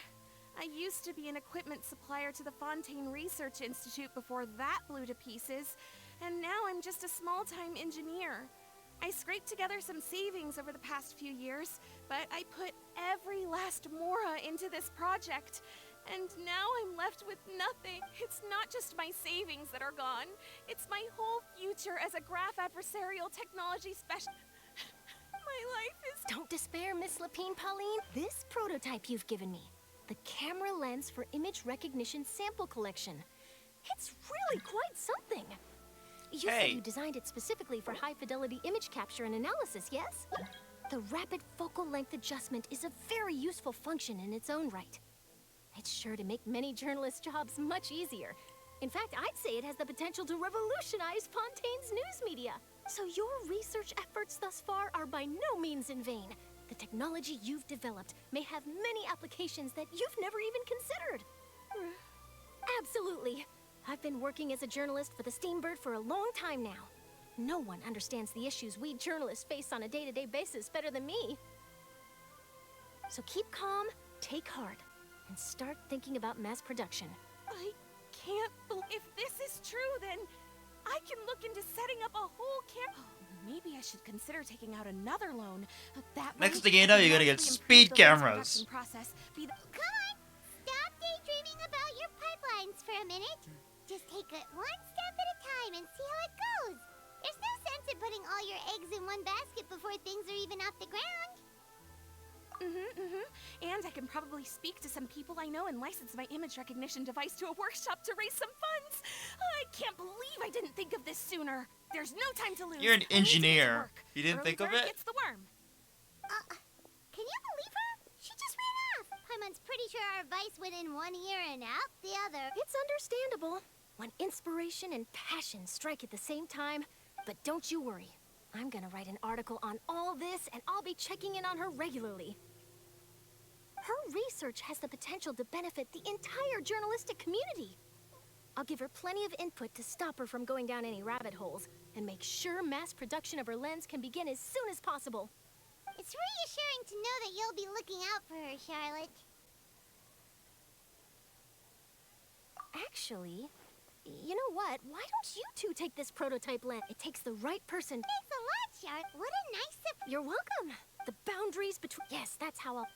I used to be an equipment supplier to the Fontaine Research Institute before that blew to pieces, and now I'm just a small-time engineer. I scraped together some savings over the past few years, but I put every last Mora into this project, and now I'm left with nothing. It's not just my savings that are gone. It's my whole future as a graph adversarial technology specialist. My life is... Don't despair, Miss Lapine Pauline. This prototype you've given me, the camera lens for image recognition sample collection. It's really quite something. You said you designed it specifically for high-fidelity image capture and analysis, yes? The rapid focal length adjustment is a very useful function in its own right. It's sure to make many journalists' jobs much easier. In fact, I'd say it has the potential to revolutionize Fontaine's news media. So your research efforts thus far are by no means in vain. The technology you've developed may have many applications that you've never even considered. Absolutely. I've been working as a journalist for the Steambird for a long time now. No one understands the issues we journalists face on a day-to-day basis better than me. So keep calm, take heart, and start thinking about mass production. I can't believe... If this is true, then I can look into setting up a whole camp... Maybe I should consider taking out another loan. Next thing you know, you're gonna get speed cameras. Come on, stop daydreaming about your pipelines for a minute. Just take it one step at a time and see how it goes. There's no sense in putting all your eggs in one basket before things are even off the ground. And I can probably speak to some people I know and license my image recognition device to a workshop to raise some funds. I can't believe I didn't think of this sooner. There's no time to lose. You're an engineer. You didn't think of it? Gets the worm. Can you believe her? She just ran off. Paimon's pretty sure our advice went in one ear and out the other. It's understandable when inspiration and passion strike at the same time. But don't you worry. I'm gonna write an article on all this, and I'll be checking in on her regularly. Her research has the potential to benefit the entire journalistic community. I'll give her plenty of input to stop her from going down any rabbit holes, and make sure mass production of her lens can begin as soon as possible. It's reassuring to know that you'll be looking out for her, Charlotte. Actually, you know what? Why don't you two take this prototype lens? It takes the right person. Thanks a lot, Charlotte. What a nice surprise. You're welcome. The boundaries between... Yes, that's how I'll...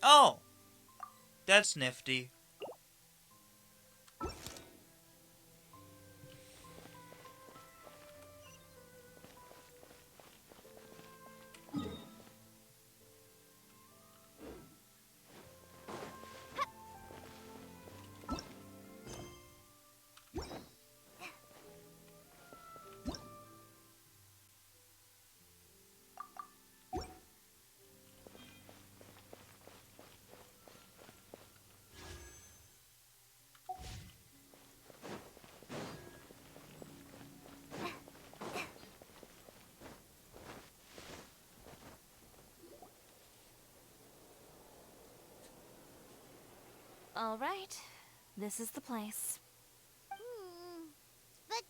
Oh! That's nifty. All right. This is the place. But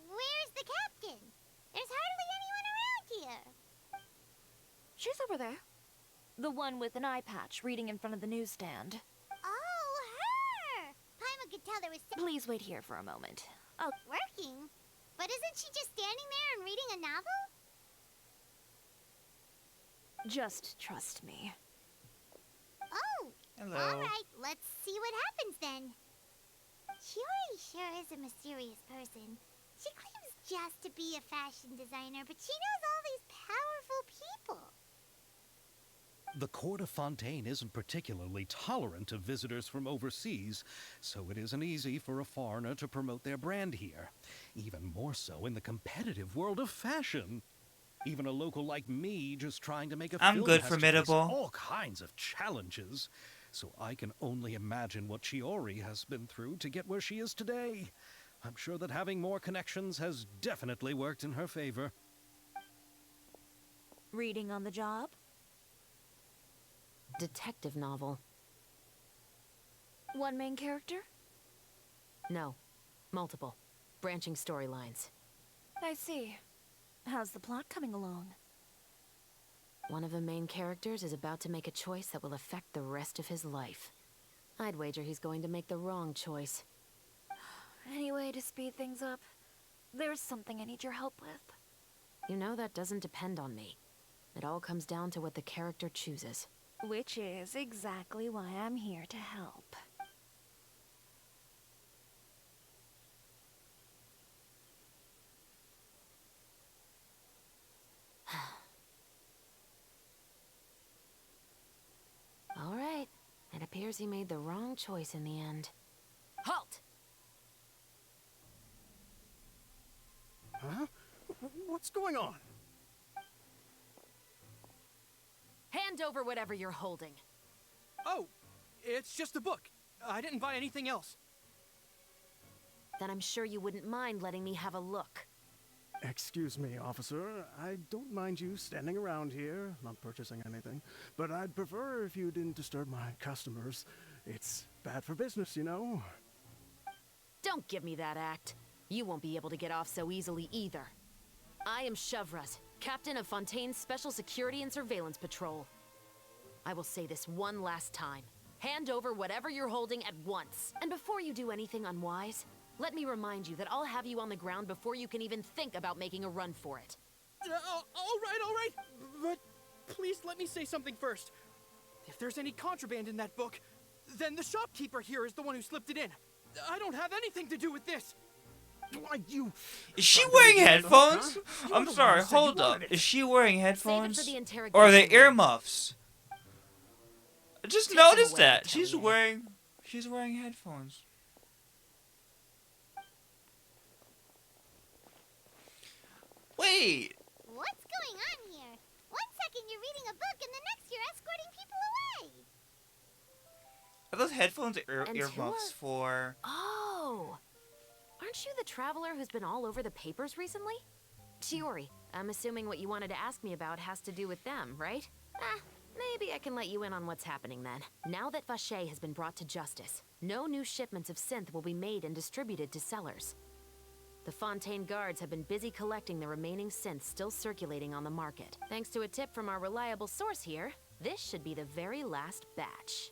where's the captain? There's hardly anyone around here. She's over there. The one with an eye patch reading in front of the newsstand. Oh, her! Paimon could tell there was Please wait here for a moment. working. But isn't she just standing there and reading a novel? Just trust me. Oh, Hello. alright, let's see what happens then. Shiori sure is a mysterious person. She claims just to be a fashion designer, but she knows all these powerful people. The court of Fontaine isn't particularly tolerant of visitors from overseas, so it isn't easy for a foreigner to promote their brand here. Even more so in the competitive world of fashion. Even a local like me just trying to make a I'm film good, has to face Formidable. all kinds of challenges. So I can only imagine what Chiori has been through to get where she is today. I'm sure that having more connections has definitely worked in her favor. Reading on the job? Detective novel. One main character? No. Multiple. Branching storylines. I see. How's the plot coming along? One of the main characters is about to make a choice that will affect the rest of his life. I'd wager he's going to make the wrong choice. Any way to speed things up? There's something I need your help with. You know that doesn't depend on me. It all comes down to what the character chooses. Which is exactly why I'm here to help. All right. It appears he made the wrong choice in the end. Halt! Huh? What's going on? Hand over whatever you're holding. Oh, it's just a book. I didn't buy anything else. Then I'm sure you wouldn't mind letting me have a look. Excuse me, officer. I don't mind you standing around here, not purchasing anything, but I'd prefer if you didn't disturb my customers. It's bad for business, you know. Don't give me that act. You won't be able to get off so easily either. I am Chevraz, captain of Fontaine's Special Security and Surveillance Patrol. I will say this one last time. Hand over whatever you're holding at once. And before you do anything unwise, let me remind you that I'll have you on the ground before you can even think about making a run for it. All right. But please let me say something first. If there's any contraband in that book, then the shopkeeper here is the one who slipped it in. I don't have anything to do with this. Why, you... Is she wearing headphones? Huh? I'm sorry, hold up. Is she wearing headphones? Save it for the Or are they interrogation room. earmuffs? I just Take them noticed away, that. Italian. She's wearing headphones. Wait. What's going on here? One second you're reading a book and the next you're escorting people away. Are those headphones And earmuffs Tua- for... Oh! Aren't you the traveler who's been all over the papers recently? Chiori, I'm assuming what you wanted to ask me about has to do with them, right? Maybe I can let you in on what's happening then. Now that Vache has been brought to justice, no new shipments of synth will be made and distributed to sellers. The Fontaine guards have been busy collecting the remaining synths still circulating on the market. Thanks to a tip from our reliable source here, this should be the very last batch.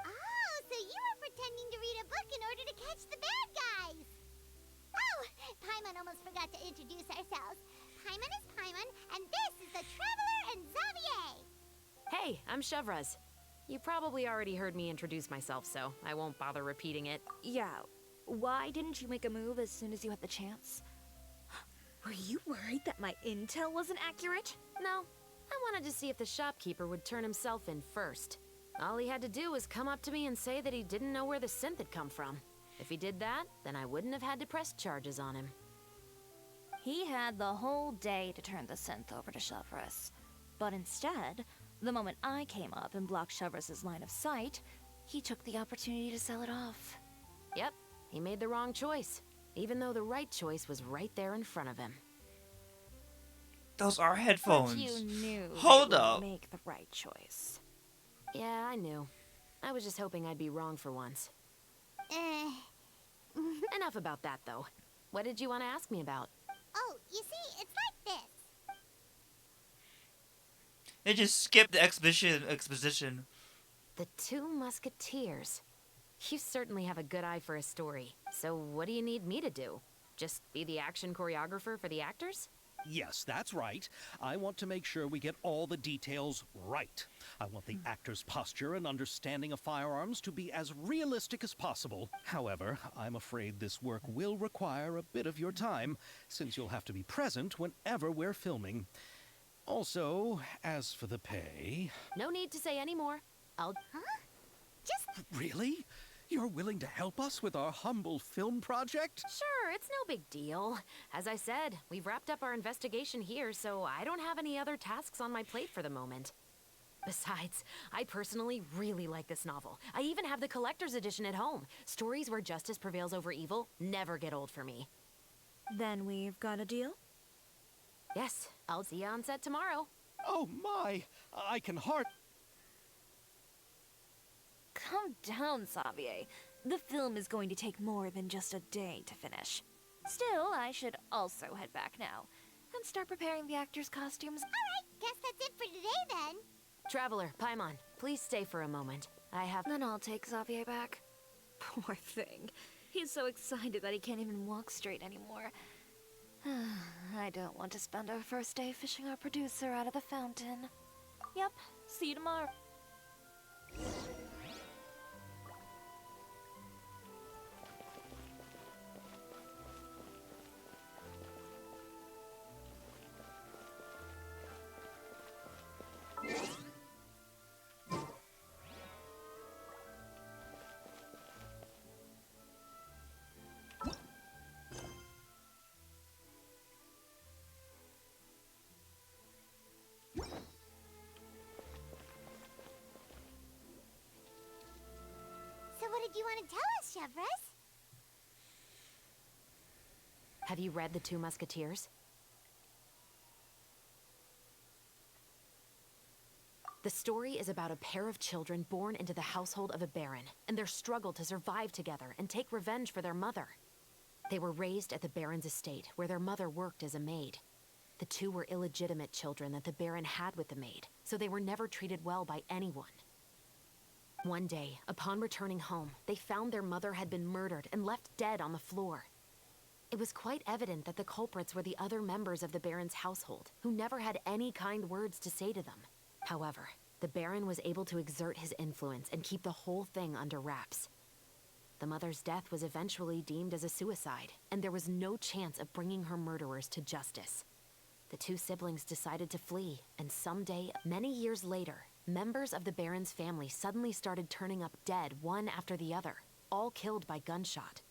Oh, so you were pretending to read a book in order to catch the bad guys. Oh, Paimon almost forgot to introduce ourselves. Paimon is Paimon, and this is the Traveler and Xavier. Hey, I'm Chevraz. You probably already heard me introduce myself, so I won't bother repeating it. Yeah. Why didn't you make a move as soon as you had the chance? Were you worried that my intel wasn't accurate? No, I wanted to see if the shopkeeper would turn himself in first. All he had to do was come up to me and say that he didn't know where the synth had come from. If he did that, then I wouldn't have had to press charges on him. He had the whole day to turn the synth over to Chevraz. But instead, the moment I came up and blocked Chevraz's line of sight, he took the opportunity to sell it off. Yep, he made the wrong choice, even though the right choice was right there in front of him. Those are headphones. But you knew Hold they up. would make the right choice. Yeah, I knew. I was just hoping I'd be wrong for once. Eh. Enough about that, though. What did you want to ask me about? Oh, you see, it's like this. They just skipped the exposition. The Two Musketeers. You certainly have a good eye for a story. So what do you need me to do? Just be the action choreographer for the actors? Yes, that's right. I want to make sure we get all the details right. I want the actor's posture and understanding of firearms to be as realistic as possible. However, I'm afraid this work will require a bit of your time, since you'll have to be present whenever we're filming. Also, as for the pay... No need to say any more. I'll... Huh? Just... Really? You're willing to help us with our humble film project? Sure, it's no big deal. As I said, we've wrapped up our investigation here, so I don't have any other tasks on my plate for the moment. Besides, I personally really like this novel. I even have the collector's edition at home. Stories where justice prevails over evil never get old for me. Then we've got a deal? Yes, I'll see you on set tomorrow. Oh my! I can Calm down, Xavier. The film is going to take more than just a day to finish. Still, I should also head back now and start preparing the actors' costumes. Alright, guess that's it for today then. Traveler, Paimon, please stay for a moment. I have... Then I'll take Xavier back. Poor thing. He's so excited that he can't even walk straight anymore. I don't want to spend our first day fishing our producer out of the fountain. Yep, see you tomorrow. So what did you want to tell us, Chevres? Have you read The Two Musketeers? The story is about a pair of children born into the household of a baron, and their struggle to survive together and take revenge for their mother. They were raised at the baron's estate, where their mother worked as a maid. The two were illegitimate children that the baron had with the maid, so they were never treated well by anyone. One day, upon returning home, they found their mother had been murdered and left dead on the floor. It was quite evident that the culprits were the other members of the baron's household, who never had any kind words to say to them. However, the baron was able to exert his influence and keep the whole thing under wraps. The mother's death was eventually deemed as a suicide, and there was no chance of bringing her murderers to justice. The two siblings decided to flee, and someday, many years later, members of the baron's family suddenly started turning up dead one after the other, all killed by gunshot.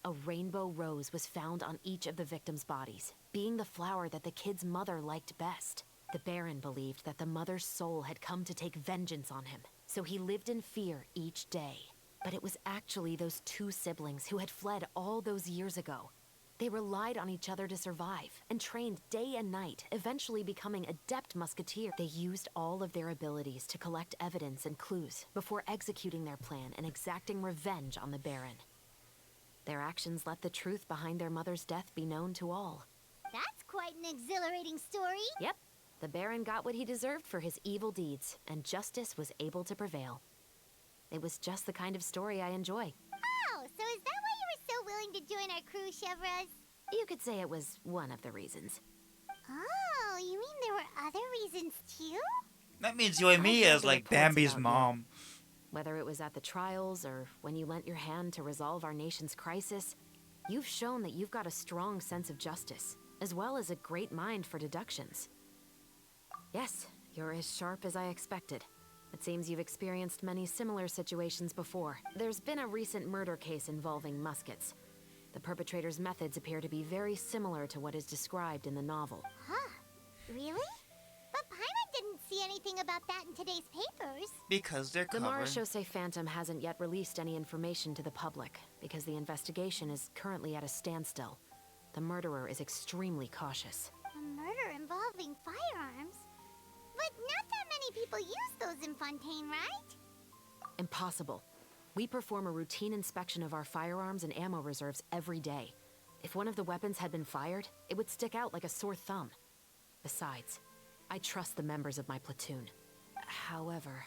A rainbow rose was found on each of the victims' bodies, being the flower that the kid's mother liked best. The baron believed that the mother's soul had come to take vengeance on him, so he lived in fear each day. But it was actually those two siblings who had fled all those years ago. They relied on each other to survive, and trained day and night, eventually becoming adept musketeers. They used all of their abilities to collect evidence and clues before executing their plan and exacting revenge on the baron. Their actions let the truth behind their mother's death be known to all. That's quite an exhilarating story. Yep, the baron got what he deserved for his evil deeds, and justice was able to prevail. It was just the kind of story I enjoy. Oh, so is that why you were so willing to join our crew, Chevres? You could say it was one of the reasons. Oh, you mean there were other reasons too? That means you and me I've as read like reports Bambi's about you. mom. Whether it was at the trials or when you lent your hand to resolve our nation's crisis, you've shown that you've got a strong sense of justice, as well as a great mind for deductions. Yes, you're as sharp as I expected. It seems you've experienced many similar situations before. There's been a recent murder case involving muskets. The perpetrator's methods appear to be very similar to what is described in the novel. Huh. Really? But Paimon didn't see anything about that in today's papers. Because they're The covered. Marechaussee Phantom hasn't yet released any information to the public, because the investigation is currently at a standstill. The murderer is extremely cautious. A murder involving firearms? But not that many people use those in Fontaine, right? Impossible. We perform a routine inspection of our firearms and ammo reserves every day. If one of the weapons had been fired, it would stick out like a sore thumb. Besides, I trust the members of my platoon. However...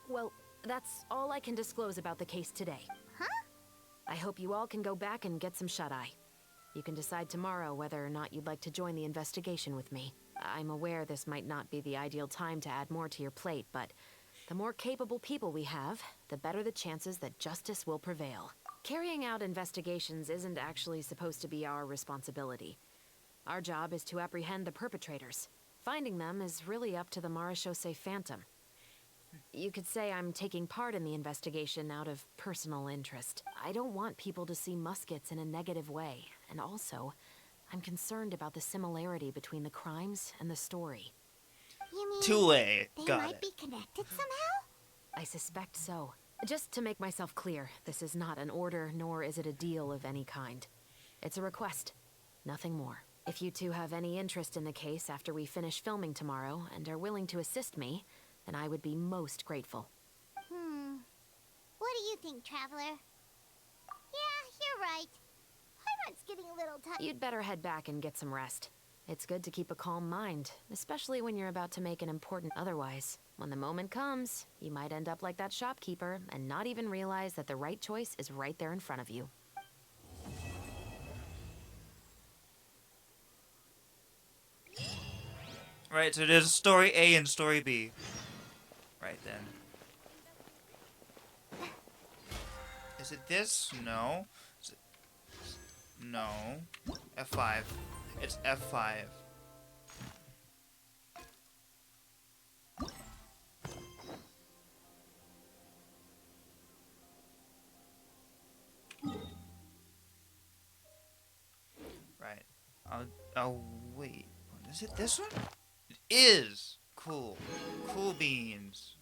Well, that's all I can disclose about the case today. Huh? I hope you all can go back and get some shut-eye. You can decide tomorrow whether or not you'd like to join the investigation with me. I'm aware this might not be the ideal time to add more to your plate, but the more capable people we have, the better the chances that justice will prevail. Carrying out investigations isn't actually supposed to be our responsibility. Our job is to apprehend the perpetrators. Finding them is really up to the Marechaussee Phantom. You could say I'm taking part in the investigation out of personal interest. I don't want people to see muskets in a negative way, and also, I'm concerned about the similarity between the crimes and the story. You mean Two-way. they Got might it. be connected somehow? I suspect so. Just to make myself clear, this is not an order, nor is it a deal of any kind. It's a request. Nothing more. If you two have any interest in the case after we finish filming tomorrow and are willing to assist me, then I would be most grateful. What do you think, Traveler? Yeah, you're right. Paimon's getting a little tired. You'd better head back and get some rest. It's good to keep a calm mind, especially when you're about to make an important... Otherwise, when the moment comes, you might end up like that shopkeeper and not even realize that the right choice is right there in front of you. Right, so there's story A and story B. Right then. Is it this? No. Is it... No. F5. It's F5. Right. Oh wait. Is it this one? It is! Cool. Cool beans.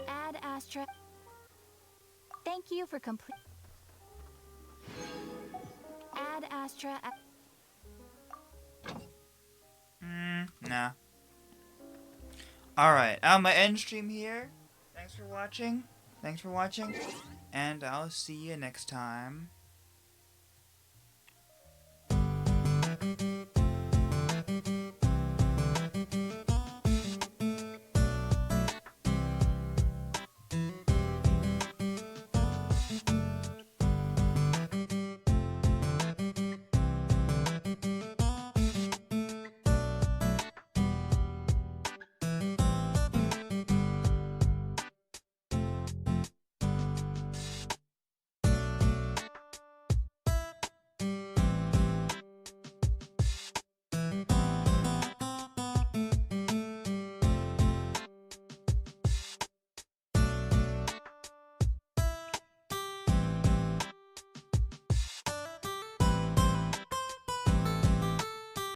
Ad Astra. Thank you for complete. Ad Astra. Nah. Alright, I'm gonna end stream here. Thanks for watching. And I'll see you next time.